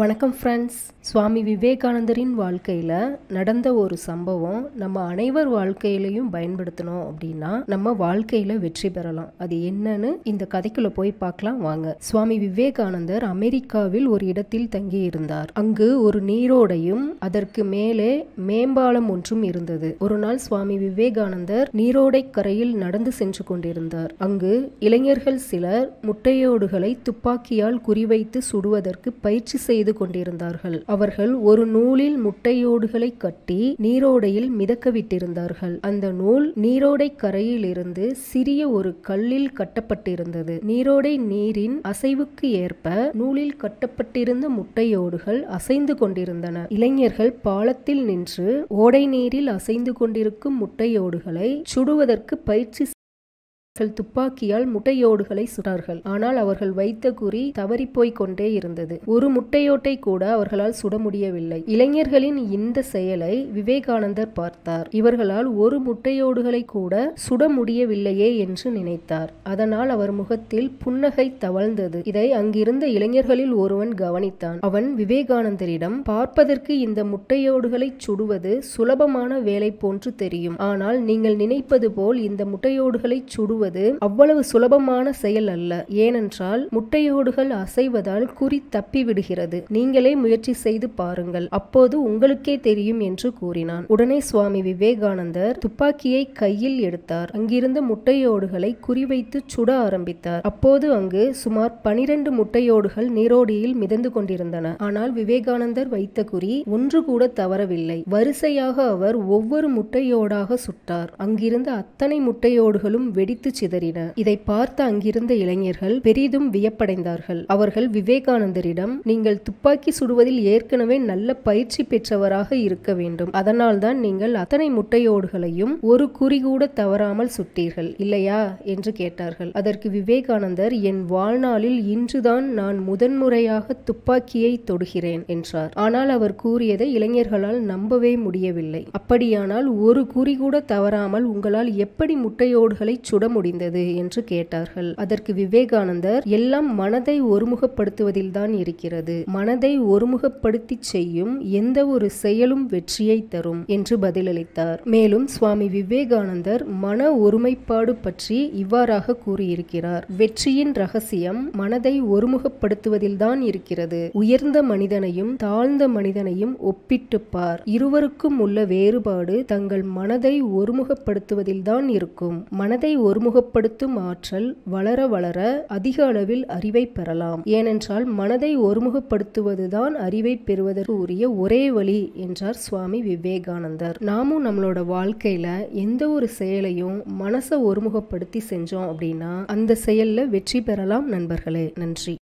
வணக்கம் ஃப்ரெண்ட்ஸ். சுவாமி விவேகானந்தரின் வாழ்க்கையில் நடந்த ஒரு சம்பவம் நம்ம அனைவர் வாழ்க்கையிலையும் பயன்படுத்தணும் அப்படின்னா நம்ம வாழ்க்கையில் வெற்றி பெறலாம். அது என்னன்னு இந்த கதைக்குள்ள போய் பார்க்கலாம் வாங்க. சுவாமி விவேகானந்தர் அமெரிக்காவில் ஒரு இடத்தில் தங்கி இருந்தார். அங்கு ஒரு நீரோடையும் அதற்கு மேலே மேம்பாலம் ஒன்றும் இருந்தது. ஒரு நாள் சுவாமி விவேகானந்தர் நீரோடை கரையில் நடந்து சென்று கொண்டிருந்தார். அங்கு இளைஞர்கள் சிலர் முட்டையோடுகளை துப்பாக்கியால் குறிவைத்து சுடுவதற்கு பயிற்சி செய்து கொண்டிருந்தார்கள். அவர்கள் ஒரு நூலில் முட்டையோடுகளை கட்டி நீரோடையில் மிதக்க விட்டிருந்தார்கள். அந்த நூல் நீரோடை கரையில் இருந்து சிறிய ஒரு கல்லில் கட்டப்பட்டிருந்தது. நீரோடை நீரின் அசைவுக்கு ஏற்ப நூலில் கட்டப்பட்டிருந்த முட்டையோடுகள் அசைந்து கொண்டிருந்தன. இளைஞர்கள் பாலத்தில் நின்று ஓடை நீரில் அசைந்து கொண்டிருக்கும் முட்டையோடுகளை சுடுவதற்கு பயிற்சி துப்பாக்கியால் முட்டையோடுகளை சுட்டார்கள். ஆனால் அவர்கள் வைத்த குறி தவறிப்போய் கொண்டே இருந்தது. ஒரு முட்டையோட்டை கூட அவர்களால் சுட முடியவில்லை. இளைஞர்களின் இந்த செயலை விவேகானந்தர் பார்த்தார். இவர்களால் ஒரு முட்டையோடுகளை கூட சுட முடியவில்லையே என்று நினைத்தார். அதனால் அவர் முகத்தில் புன்னகை தவழ்ந்தது. இதை அங்கிருந்த இளைஞர்களில் ஒருவன் கவனித்தான். அவன் விவேகானந்தரிடம், பார்ப்பதற்கு இந்த முட்டையோடுகளை சுடுவது சுலபமான வேலை போன்று தெரியும். ஆனால் நீங்கள் நினைப்பது போல் இந்த முட்டையோடுகளை சுடுவது அவ்வளவு சுலபமான செயல் அல்ல. ஏனென்றால் முட்டையோடுகள் அசைவதால் குறி தப்பி விடுகிறது. நீங்களே முயற்சி செய்து பாருங்கள், அப்போது உங்களுக்கே தெரியும் என்று கூறினான். உடனே சுவாமி விவேகானந்தர் துப்பாக்கியை கையில் எடுத்தார். அங்கிருந்த முட்டையோடுகளை குறிவைத்து சுட ஆரம்பித்தார். அப்போது அங்கு சுமார் 12 முட்டையோடுகள் நீரோடியில் மிதந்து கொண்டிருந்தன. ஆனால் விவேகானந்தர் வைத்த குறி ஒன்று கூட தவறவில்லை. வரிசையாக அவர் ஒவ்வொரு முட்டையோடாக சுட்டார். அங்கிருந்த அத்தனை முட்டையோடுகளும் வெடித்து சிதறின. இதை பார்த்த அங்கிருந்த இளைஞர்கள் பெரிதும் வியப்படைந்தார்கள். அவர்கள் விவேகானந்தரிடம், நீங்கள் துப்பாக்கி சுடுவதில் ஏற்கனவே நல்ல பயிற்சி பெற்றவராக இருக்க வேண்டும். அதனால்தான் நீங்கள் அத்தனை முட்டையோடுகளையும் ஒரு குறி கூட தவறாமல் சுட்டீர்கள் இல்லையா என்று கேட்டார்கள். அதற்கு விவேகானந்தர், என் வாழ்நாளில் இன்றுதான் நான் முதன்முறையாக துப்பாக்கியை தொடுகிறேன் என்றார். ஆனால் அவர் கூறியதை இளைஞர்களால் நம்பவே முடியவில்லை. அப்படியானால் ஒரு குறி கூட தவறாமல் உங்களால் எப்படி முட்டையோடுகளை சுட முடிந்தது என்று கேட்டார்கள். அதற்கு விவேகானந்தர், எல்லாம் மனதை ஒருமுகப்படுத்துவதில் தான் இருக்கிறது. மனதை ஒருமுகப்படுத்தி செய்யும் எந்த ஒரு செயலும் வெற்றியை தரும் என்று பதிலளித்தார். மேலும் சுவாமி விவேகானந்தர் மன ஒருமைப்பாடு பற்றி இவ்வாறாக கூறியிருக்கிறார். வெற்றியின் ரகசியம் மனதை ஒருமுகப்படுத்துவதில் தான் இருக்கிறது. உயர்ந்த மனிதனையும் தாழ்ந்த மனிதனையும் ஒப்பிட்டு பார். இருவருக்கும் உள்ள வேறுபாடு தங்கள் மனதை ஒருமுகப்படுத்துவதில் தான் இருக்கும். மனதை ஒருமுகப்படுத்தும் ஆற்றல் வளர வளர அதிக அளவில் அறிவை பெறலாம். ஏனென்றால் மனதை ஒருமுகப்படுத்துவதுதான் அறிவை பெறுவதற்கு உரிய ஒரே வழி என்றார் சுவாமி விவேகானந்தர். நாமும் நம்மளோட வாழ்க்கையில எந்த ஒரு செயலையும் மனசை ஒருமுகப்படுத்தி செஞ்சோம் அப்படின்னா அந்த செயல்ல வெற்றி பெறலாம் நண்பர்களே. நன்றி.